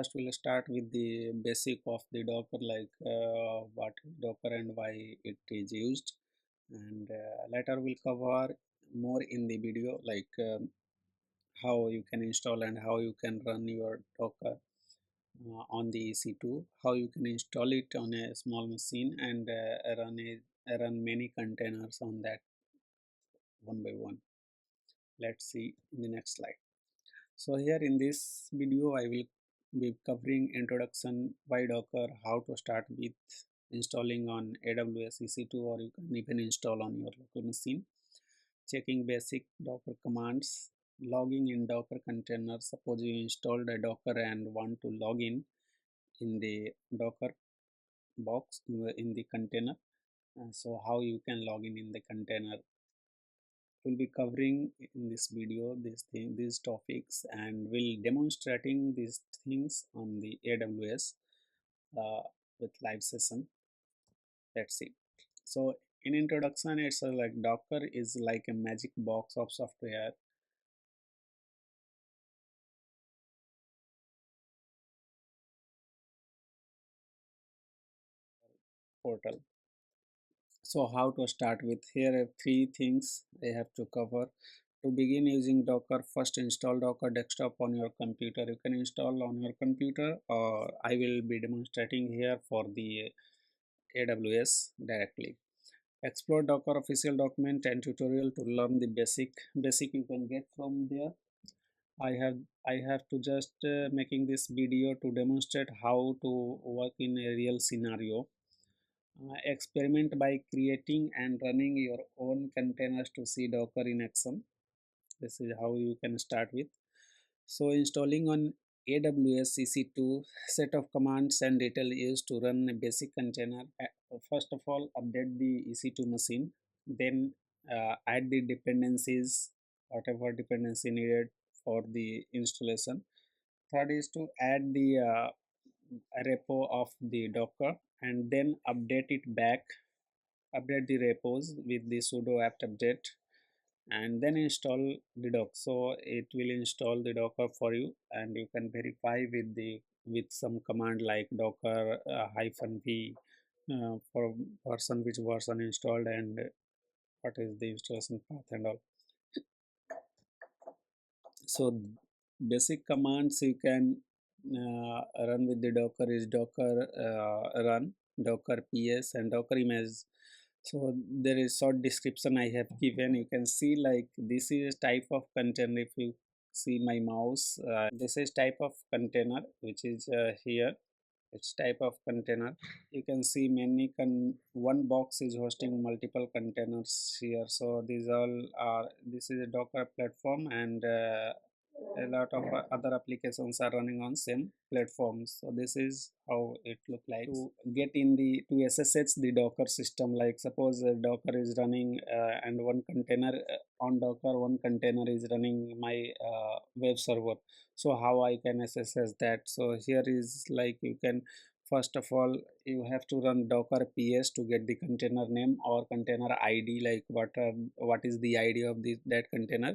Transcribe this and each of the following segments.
first we'll start with the basic of the Docker, like what is Docker and why it is used, and later we'll cover more in the video, like how you can install and how you can run your Docker on the EC2, how you can install it on a small machine and run many containers on that one by one. Let's see in the next slide. So here in this video I will be covering introduction, why Docker, how to start with installing on AWS EC2, or you can even install on your local machine, checking basic Docker commands, logging in Docker container. Suppose you installed a Docker and want to log in the Docker box in the container. So how you can log in the container, will be covering in this video these topics, and will demonstrating these things on the AWS with live session. Let's see. So in introduction, it's like Docker is like a magic box of software portal. So how to start with, here are three things I have to cover. To begin using Docker, first install Docker desktop on your computer. You can install on your computer, or I will be demonstrating here for the AWS directly. Explore Docker official document and tutorial to learn the basic you can get from there. I have I have to just making this video to demonstrate how to work in a real scenario. Experiment by creating and running your own containers to see Docker in action. This is how you can start with. So installing on AWS EC2, set of commands and detail used to run a basic container. First of all, update the EC2 machine, then add the dependencies, whatever dependency needed for the installation. Third is to add the repo of the Docker, and then update it back, update the repos with the sudo apt update, and then install the doc. So it will install the Docker for you, and you can verify with some command like docker -v for version, which version installed, and what is the installation path and all. So basic commands you can run with the Docker is docker run, docker ps, and docker image. So there is short description I have given. You can see like this is type of container. If you see my mouse, this is type of container which is here. It's type of container. You can see many one box is hosting multiple containers here. So these all are, this is a Docker platform, and a lot of other applications are running on same platforms. So this is how it look like. To get in the, to SSH the Docker system, like suppose Docker is running and one container on Docker, one container is running my web server. So how I can SSH that? So here is like, you can, first of all you have to run docker ps to get the container name or container id, like what is the id of that container.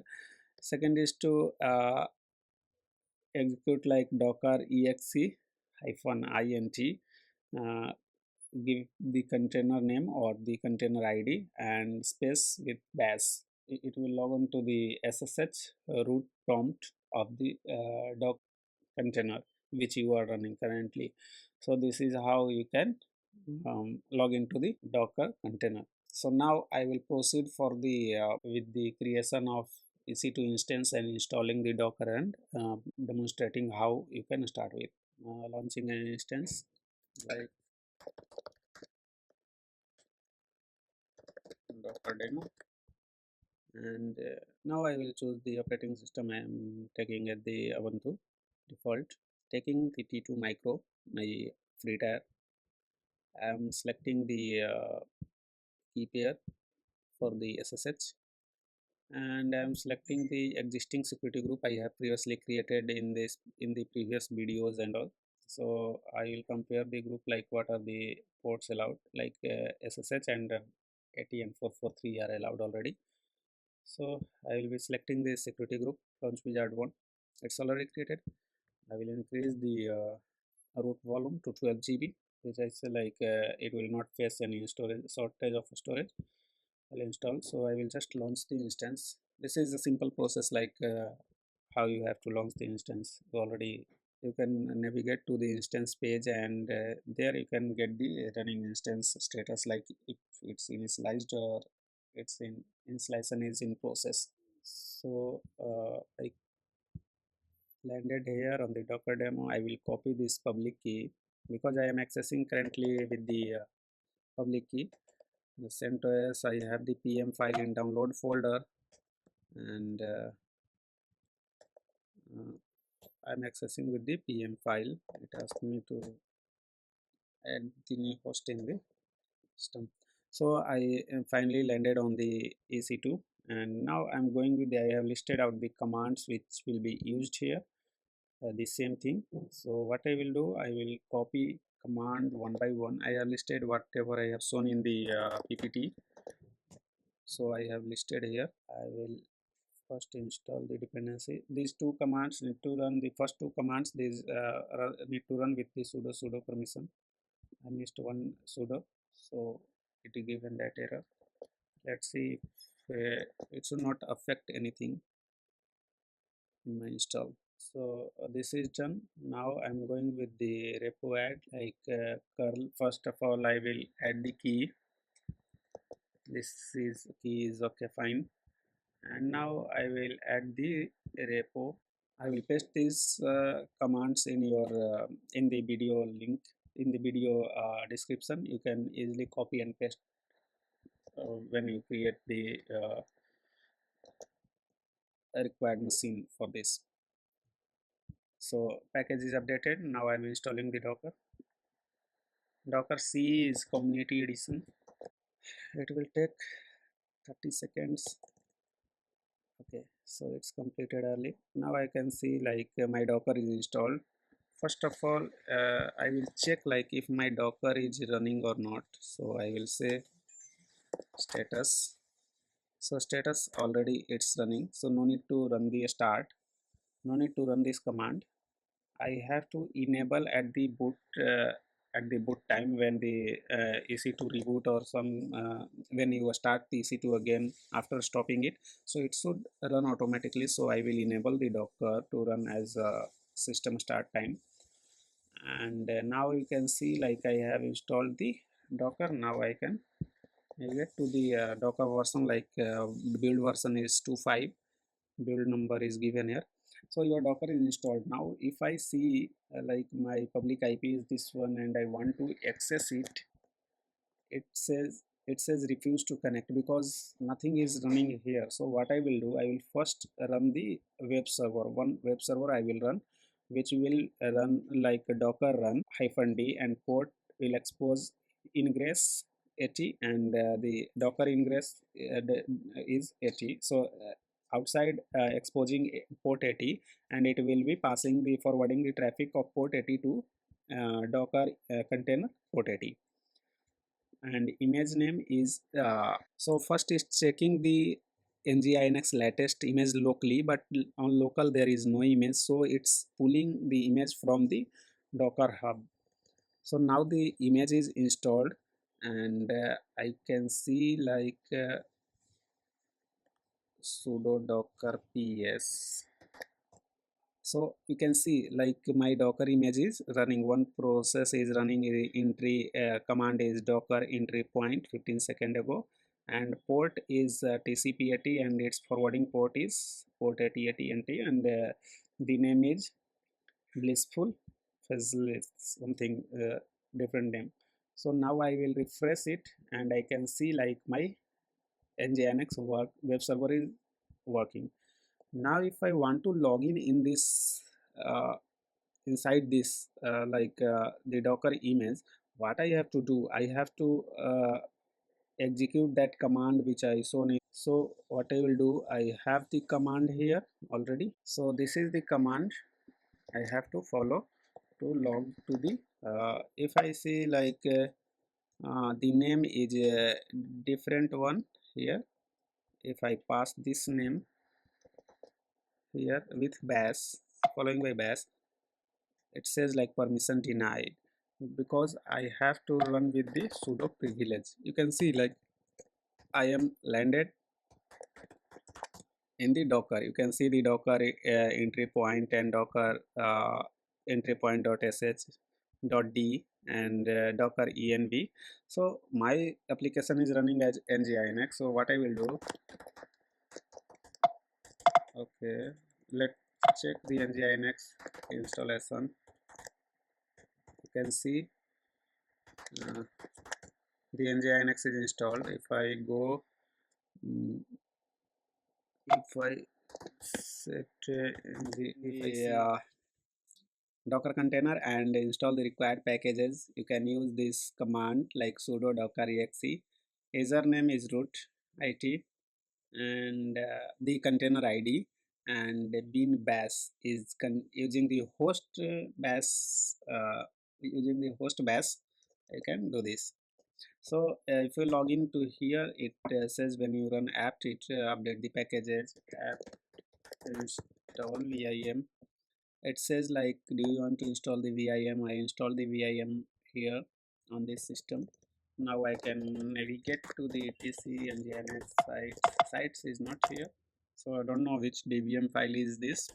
Second is to execute like docker exe -int, uh, give the container name or the container id and space with bash. It will log on to the ssh root prompt of the doc container which you are running currently. So this is how you can log into the docker container. So now I will proceed for the with the creation of EC2 instance and installing the Docker, and demonstrating how you can start with launching an instance like Docker demo. And now I will choose the operating system. I am taking at the Ubuntu default, taking the T2 micro, my free tier. I am selecting the key pair for the SSH, and I am selecting the existing security group I have previously created in the previous videos and all. So I will compare the group, like what are the ports allowed, like SSH and ATN443 are allowed already. So I will be selecting the security group launch wizard one. It's already created. I will increase the root volume to 12 GB, which I say like it will not face any storage shortage of storage. I'll install. So I will just launch the instance. This is a simple process, like how you have to launch the instance. Already you can navigate to the instance page, and there you can get the running instance status, like if it's initialized or it's in installation is in process. So I landed here on the Docker demo. I will copy this public key because I am accessing currently with the public key. The CentOS, I have the PM file in download folder, and I'm accessing with the PM file. It asks me to add the new host in the system. So I finally landed on the EC2, and now I'm going with the, I have listed out the commands which will be used here. The same thing. So what I will do, I will copy command one by one. I have listed whatever I have shown in the PPT. So I have listed here. I will first install the dependency. These two commands need to run, the first two commands, these need to run with the sudo permission. I missed one sudo, so it is given that error. Let's see if it should not affect anything in my install. So this is done. Now I'm going with the repo add, like curl. First of all, I will add the key. This is key is okay, fine. And now I will add the repo. I will paste these commands in your in the video link, in the video description. You can easily copy and paste when you create the required machine for this. So package is updated. Now I'm installing the Docker C is community edition. It will take 30 seconds. Okay, so it's completed early. Now I can see like my Docker is installed. First of all, I will check like if my Docker is running or not. So I will say status. So status already it's running, so no need to run the start, no need to run this command. I have to enable at the boot time, when the EC2 reboot or some when you start the EC2 again after stopping it, so it should run automatically. So I will enable the Docker to run as a system start time. And now you can see like I have installed the Docker. Now I can get to the Docker version, like build version is 2.5, build number is given here. So your Docker is installed. Now if I see like my public IP is this one and I want to access it, it says refuse to connect because nothing is running here. So what I will do, I will first run the web server, one web server I will run, which will run like docker run -d, and port will expose ingress 80, and the docker ingress is 80. So outside exposing port 80, and it will be passing the forwarding the traffic of port 80 to docker container port 80. And image name is so first is checking the nginx latest image locally, but on local there is no image, so it's pulling the image from the docker hub. So now the image is installed, and I can see like sudo docker ps. So you can see like my docker image is running, one process is running, entry command is docker entry point 15 seconds ago, and port is tcp80, and its forwarding port is port 8080 nt, and the name is blissful Fizzless, something different name. So now I will refresh it, and I can see like my nginx web server is working. Now if I want to log in this uh, inside this the docker image, what I have to do, I have to execute that command which I shown in. So what I will do, I have the command here already. So this is the command I have to follow to log to the if I see like the name is a different one here. If I pass this name here with bash, following by bash, it says like permission denied, because I have to run with the sudo privilege. You can see like I am landed in the Docker. You can see the Docker entry point and Docker entry point dot sh dot d and Docker env. So my application is running as nginx. So what I will do, okay, let's check the nginx installation. You can see uh, the nginx is installed. If I go, if I set the Docker container and install the required packages, you can use this command like sudo docker exe. Username is root it and the container id, and bin bash is using the host bash. Using the host bash, you can do this. So if you log in to here, it says when you run apt, it update the packages apt install vim. It says like, do you want to install the vim? I install the vim here on this system. Now I can navigate to the etc and the ns sites is not here, so I don't know which dbm file is this.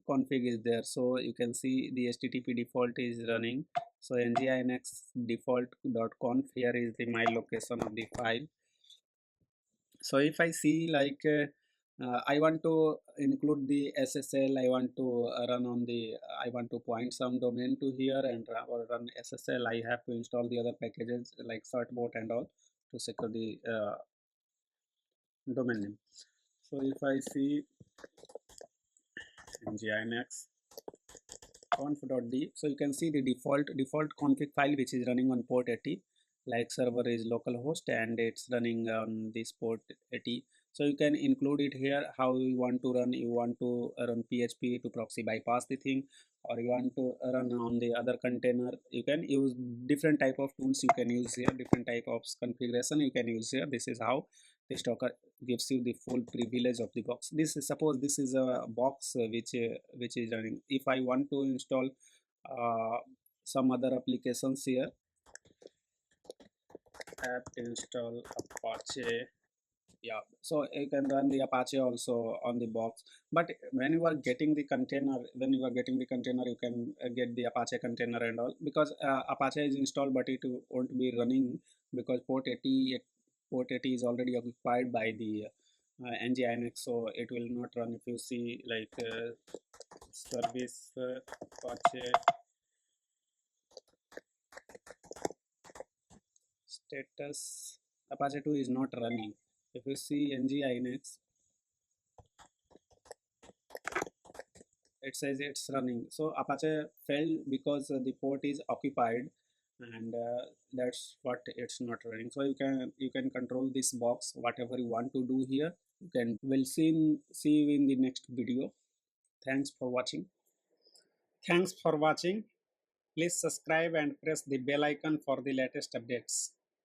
Config is there, so you can see the http default is running. So nginx default.conf, here is the my location of the file. So if I see like I want to include the ssl, I want to run on the I want to point some domain to here and or run ssl, I have to install the other packages like certbot and all to secure the domain name. So if I see nginx conf.d, so you can see the default config file which is running on port 80, like server is localhost and it's running on this port 80. So you can include it here how you want to run. You want to run php to proxy bypass the thing, or you want to run on the other container. You can use different type of tools, you can use here different type of configuration you can use here. This is how this Docker gives you the full privilege of the box. This is, suppose this is a box which is running. If I want to install some other applications here, apt install apache, yeah, so you can run the apache also on the box. But when you are getting the container, you can get the apache container and all, because apache is installed but it won't be running because port 80 is already occupied by the nginx, so it will not run. If you see like service apache status, apache 2 is not running. If you see nginx, it says it's running. So apache failed because the port is occupied, and that's what it's not running. So you can control this box whatever you want to do here. You can, we'll see you in the next video. Thanks for watching. Thanks for watching. Please subscribe and press the bell icon for the latest updates.